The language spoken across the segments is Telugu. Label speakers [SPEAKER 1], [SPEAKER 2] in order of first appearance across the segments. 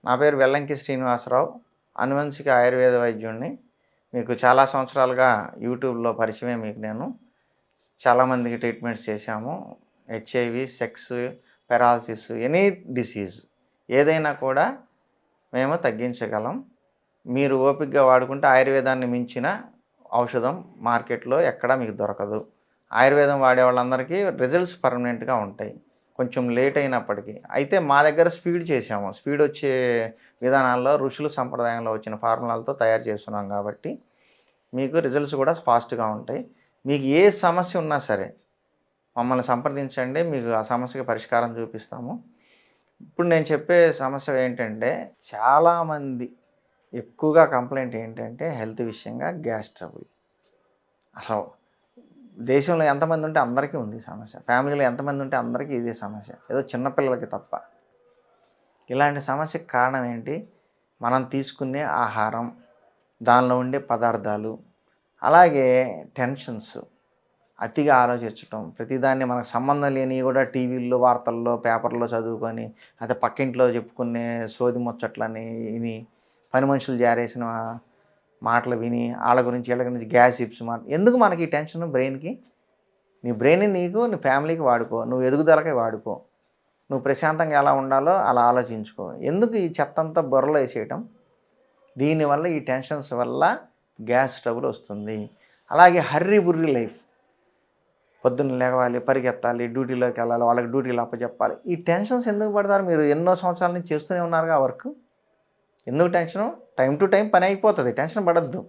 [SPEAKER 1] నా పేరు వెల్లంకి శ్రీనివాసరావు. అనువంశిక ఆయుర్వేద వైద్యుడిని. మీకు చాలా సంవత్సరాలుగా యూట్యూబ్‌లో పరిచయమే మీకు నేను. చాలామందికి ట్రీట్మెంట్స్ చేశాము. HIV, sex, paralysis, any disease ఏదైనా కూడా మేము తగ్గించగలం. మీరు ఓపికగా వాడుకుంటే ఆయుర్వేదాన్ని మించిన ఔషధం మార్కెట్‌లో ఎక్కడా మీకు దొరకదు. ఆయుర్వేదం వాడే వాళ్ళందరికీ రిజల్ట్స్ పర్మనెంట్‌గా ఉంటాయి. కొంచెం లేట్ అయినప్పటికీ. అయితే మా దగ్గర స్పీడ్ చేశాము. స్పీడ్ వచ్చే విధానాల్లో ఋషుల సంప్రదాయంలో వచ్చిన ఫార్ములాలతో తయారు చేస్తున్నాం కాబట్టి మీకు రిజల్ట్స్ కూడా ఫాస్ట్‌గా ఉంటాయి. మీకు ఏ సమస్య ఉన్నా సరే మమ్మల్ని సంప్రదించండి. మీకు ఆ సమస్యకి పరిష్కారం చూపిస్తాము. ఇప్పుడు నేను చెప్పే సమస్య ఏంటంటే చాలామంది ఎక్కువగా కంప్లైంట్ ఏంటంటే హెల్త్ విషయంగా గ్యాస్ ట్రబుల్. అసలు దేశంలో ఎంతమంది ఉంటే అందరికీ ఉంది ఈ సమస్య. ఫ్యామిలీలో ఎంతమంది ఉంటే అందరికీ ఇదే సమస్య. ఏదో చిన్నపిల్లలకి తప్ప. ఇలాంటి సమస్యకి కారణం ఏంటి? మనం తీసుకునే ఆహారం, దానిలో ఉండే పదార్థాలు, అలాగే టెన్షన్స్, అతిగా ఆలోచించటం, ప్రతిదాన్ని మనకు సంబంధం లేనివి కూడా టీవీల్లో, వార్తల్లో, పేపర్లో చదువుకొని, అయితే పక్కింట్లో చెప్పుకునే సోది ముచ్చట్లని విని, పని మనుషులు జారేసిన మాటలు విని, వాళ్ళ గురించి వీళ్ళ గురించి గ్యాసిప్స్ ఎందుకు మనకి ఈ టెన్షన్ బ్రెయిన్‌కి? నీ బ్రెయిన్ని నీకు, నీ ఫ్యామిలీకి వాడుకో. నువ్వు ఎదుగుదలకి వాడుకో. నువ్వు ప్రశాంతంగా ఎలా ఉండాలో అలా ఆలోచించుకో. ఎందుకు ఈ చెత్తంతా బుర్రలో వేసేయటం? దీనివల్ల ఈ టెన్షన్స్ వల్ల గ్యాస్ ట్రబుల్ వస్తుంది. అలాగే హర్రీ బుర్రీ లైఫ్. పొద్దున్న లేవాలి, పరిగెత్తాలి, డ్యూటీలోకి వెళ్ళాలి, వాళ్ళకి డ్యూటీలు అప్పచెప్పాలి. ఈ టెన్షన్స్ ఎందుకు పడతారు? మీరు ఎన్నో సంవత్సరాల నుంచి చేస్తూనే ఉన్నారుగా ఆ వర్క్. ఎందుకు టెన్షను? టైం టు టైం పని అయిపోతుంది. టెన్షన్ పడద్దు.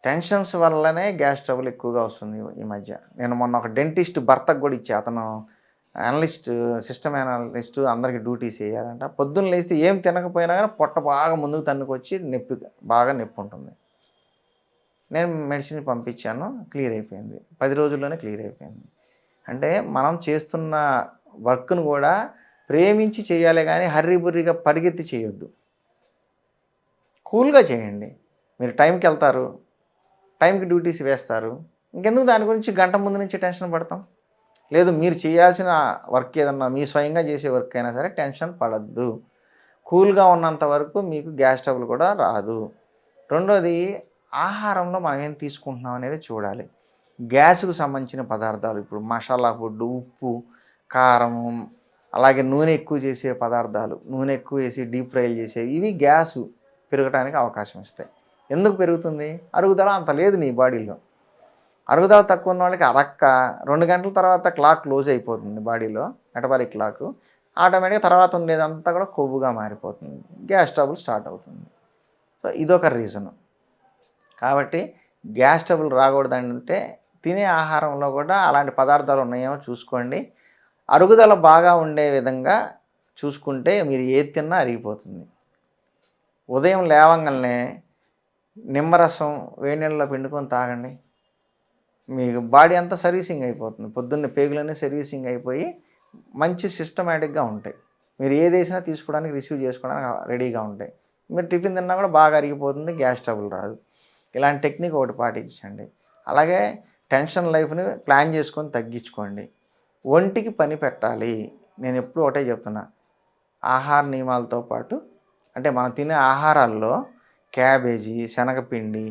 [SPEAKER 1] టెన్షన్స్ వల్లనే గ్యాస్ ట్రబుల్ ఎక్కువగా వస్తుంది ఈ మధ్య. నేను మొన్న ఒక డెంటిస్ట్ భర్తకు కూడా ఇచ్చా. అతను అనలిస్ట్, సిస్టమ్ అనలిస్ట్, అందరికీ డ్యూటీస్ వేయాలంట. పొద్దున్న లేస్తే ఏం తినకపోయినా కానీ పొట్ట బాగా ముందుకు తన్నుకొచ్చి బాగా నొప్పి ఉంటుంది. నేను మెడిసిన్ పంపించాను, క్లియర్ అయిపోయింది. 10 రోజుల్లోనే క్లియర్ అయిపోయింది. అంటే మనం చేస్తున్న వర్క్ను కూడా ప్రేమించి చేయాలి కానీ హర్రీబుర్రీగా పరిగెత్తి చేయొద్దు. కూల్గా చేయండి. మీరు టైంకి వెళ్తారు, టైంకి డ్యూటీస్ వేస్తారు. ఇంకెందుకు దాని గురించి గంట ముందు నుంచి టెన్షన్ పడతాం? లేదు, మీరు చేయాల్సిన వర్క్ ఏదన్నా మీ స్వయంగా చేసే వర్క్ అయినా సరే టెన్షన్ పడద్దు. కూల్గా ఉన్నంత వరకు మీకు గ్యాస్ ట్రబుల్ కూడా రాదు. రెండోది, ఆహారంలో మనం ఏం తీసుకుంటున్నాం అనేది చూడాలి. గ్యాస్కు సంబంధించిన పదార్థాలు, ఇప్పుడు మసాలా ఫుడ్, ఉప్పు, కారం, అలాగే నూనె ఎక్కువ చేసే పదార్థాలు, నూనె ఎక్కువ వేసి డీప్ ఫ్రైలు చేసేవి, ఇవి గ్యాసు పెరగడానికి అవకాశం ఇస్తాయి. ఎందుకు పెరుగుతుంది? అరుగుదల అంత లేదు నీ బాడీలో. అరుగుదల తక్కువ ఉన్న వాళ్ళకి అరక్క 2 గంటల తర్వాత క్లాక్ క్లోజ్ అయిపోతుంది బాడీలో, మెటబాలిక్ క్లాక్. ఆటోమేటిక్గా తర్వాత ఉండేదంతా కూడా కొవ్వుగా మారిపోతుంది. గ్యాస్ ట్రబుల్ స్టార్ట్ అవుతుంది. సో ఇదొక రీజను. కాబట్టి గ్యాస్ ట్రబుల్ రాకూడదంటే తినే ఆహారంలో కూడా అలాంటి పదార్థాలు ఉన్నాయేమో చూసుకోండి. అరుగుదల బాగా ఉండే విధంగా చూసుకుంటే మీరు ఏది తిన్నా అరిగిపోతుంది. ఉదయం లేవంగానే నిమ్మరసం వేడి నీళ్ళలో పిండుకొని తాగండి. మీకు బాడీ అంతా సర్వీసింగ్ అయిపోతుంది. పొద్దున్నే పేగులన్నీ సర్వీసింగ్ అయిపోయి మంచి సిస్టమేటిక్గా ఉంటాయి. మీరు ఏది వేసినా తీసుకోవడానికి, రిసీవ్ చేసుకోవడానికి రెడీగా ఉంటాయి. మీరు టిఫిన్ తిన్నా కూడా బాగా అరిగిపోతుంది, గ్యాస్ ట్రబుల్ రాదు. ఇలాంటి టెక్నిక్ ఒకటి పాటించండి. అలాగే టెన్షన్ లైఫ్ని ప్లాన్ చేసుకొని తగ్గించుకోండి. ఒంటికి పని పెట్టాలి. నేను ఎప్పుడు ఒకటే చెప్తున్నా, ఆహార నియమాలతో పాటు అంటే మనం తినే ఆహారాల్లో క్యాబేజీ, శనగపిండి,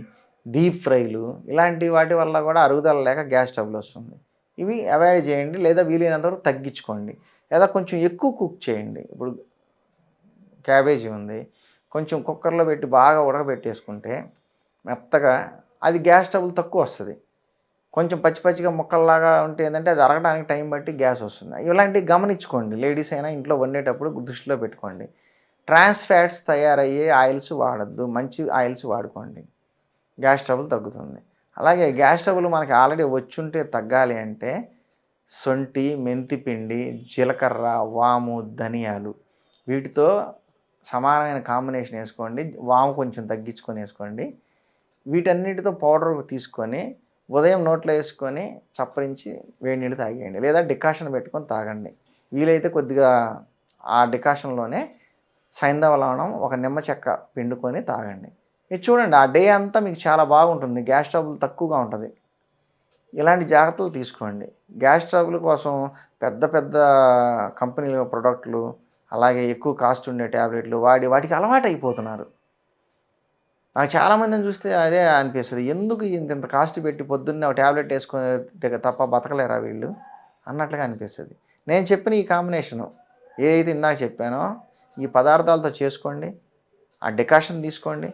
[SPEAKER 1] డీప్ ఫ్రైలు ఇలాంటి వాటి వల్ల కూడా అరుగుదల లేక గ్యాస్ ట్రబుల్ వస్తుంది. ఇవి అవాయిడ్ చేయండి, లేదా వీలైనంత వరకు తగ్గించుకోండి. లేదా కొంచెం ఎక్కువ కుక్ చేయండి. ఇప్పుడు క్యాబేజీ ఉంది, కొంచెం కుక్కర్లో పెట్టి బాగా ఉడకబెట్టేసుకుంటే మెత్తగా, అది గ్యాస్ ట్రబుల్ తక్కువ వస్తుంది. కొంచెం పచ్చి పచ్చిగా ముక్కల్లాగా ఉంటే ఏంటంటే అది అరగడానికి టైం బట్టి గ్యాస్ వస్తుంది. ఇలాంటివి గమనించుకోండి. లేడీస్ అయినా ఇంట్లో వండేటప్పుడు దృష్టిలో పెట్టుకోండి. ట్రాన్స్ ఫ్యాట్స్ తయారయ్యే ఆయిల్స్ వాడద్దు, మంచి ఆయిల్స్ వాడుకోండి. గ్యాస్ ట్రబుల్ తగ్గుతుంది. అలాగే గ్యాస్ ట్రబుల్ మనకి ఆల్రెడీ వచ్చుంటే తగ్గాలి అంటే సొంటి, మెంతిపిండి, జీలకర్ర, వాము, ధనియాలు వీటితో సమానమైన కాంబినేషన్ వేసుకోండి. వాము కొంచెం తగ్గించుకొని వేసుకోండి. వీటన్నిటితో పౌడర్ తీసుకొని ఉదయం నోట్లో వేసుకొని చప్పరించి వేడి నీళ్ళు తాగేయండి, లేదా డికాషన్ పెట్టుకొని తాగండి. వీలైతే కొద్దిగా ఆ డికాషన్లోనే సైంధవ లవణం, ఒక నిమ్మ చెక్క పిండుకొని తాగండి. ఇది చూడండి, ఆ డే అంతా మీకు చాలా బాగుంటుంది. గ్యాస్ ట్రబుల్ తక్కువగా ఉంటుంది. ఇలాంటి జాగ్రత్తలు తీసుకోండి. గ్యాస్ ట్రబుల్ కోసం పెద్ద పెద్ద కంపెనీల ప్రొడక్ట్లు, అలాగే ఎక్కువ కాస్ట్ ఉండే ట్యాబ్లెట్లు వాటికి అలవాటు అయిపోతున్నారు. నాకు చాలామందిని చూస్తే అదే అనిపిస్తది. ఎందుకు ఇంతింత కాస్ట్ పెట్టి పొద్దున్నే ఒక ట్యాబ్లెట్ ఏసుకుంటే తప్ప బతకలేరా వీళ్ళు అన్నట్లుగా అనిపిస్తది. నేను చెప్పిన ఈ కాంబినేషను ఏదైతే ఇందాక చెప్పానో ఈ పదార్థాలతో చేసుకోండి. ఆ డికాషన్ తీసుకోండి.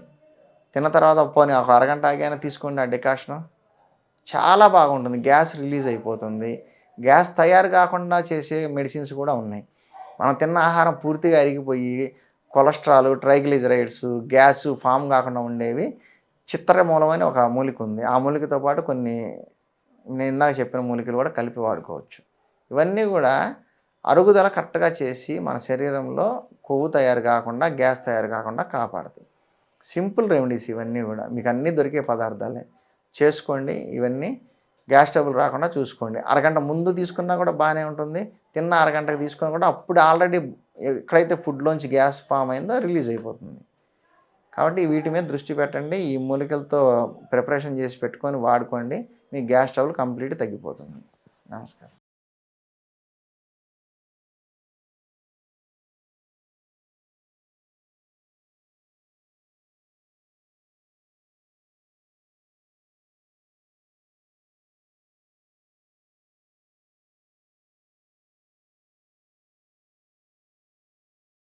[SPEAKER 1] తిన్న తర్వాత పోనీ ఒక అరగంట ఆగైనా తీసుకోండి ఆ డికాషను. చాలా బాగుంటుంది. గ్యాస్ రిలీజ్ అయిపోతుంది. గ్యాస్ తయారు కాకుండా చేసే మెడిసిన్స్ కూడా ఉన్నాయి. మనం తిన్న ఆహారం పూర్తిగా అరిగిపోయి కొలెస్ట్రాల్, ట్రైగ్లిజరైడ్స్, గ్యాసు ఫామ్ కాకుండా ఉండేవి చిత్తరమూలం అని ఒక మూలిక ఉంది. ఆ మూలికతో పాటు కొన్ని నేను ఇందాక చెప్పిన మూలికలు కూడా కలిపి వాడుకోవచ్చు. ఇవన్నీ కూడా అరుగుదల కరెక్ట్‌గా చేసి మన శరీరంలో కొవ్వు తయారు కాకుండా, గ్యాస్ తయారు కాకుండా కాపాడతాయి. సింపుల్ రెమెడీస్ ఇవన్నీ కూడా. మీకు అన్నీ దొరికే పదార్థాలే. చేసుకోండి ఇవన్నీ. గ్యాస్ ట్రబుల్ రాకుండా చూసుకోండి. అరగంట ముందు తీసుకున్నా కూడా బాగానే ఉంటుంది. తిన్న అరగంటకి తీసుకున్నా కూడా అప్పుడు ఆల్రెడీ ఎక్కడైతే ఫుడ్‌లోంచి గ్యాస్ ఫామ్ అయిందో రిలీజ్ అయిపోతుంది. కాబట్టి వీటి మీద దృష్టి పెట్టండి. ఈ మూలికలతో ప్రిపరేషన్ చేసి పెట్టుకొని వాడుకోండి. మీ గ్యాస్ ట్రబుల్ కంప్లీట్‌గా తగ్గిపోతుంది. నమస్కారం.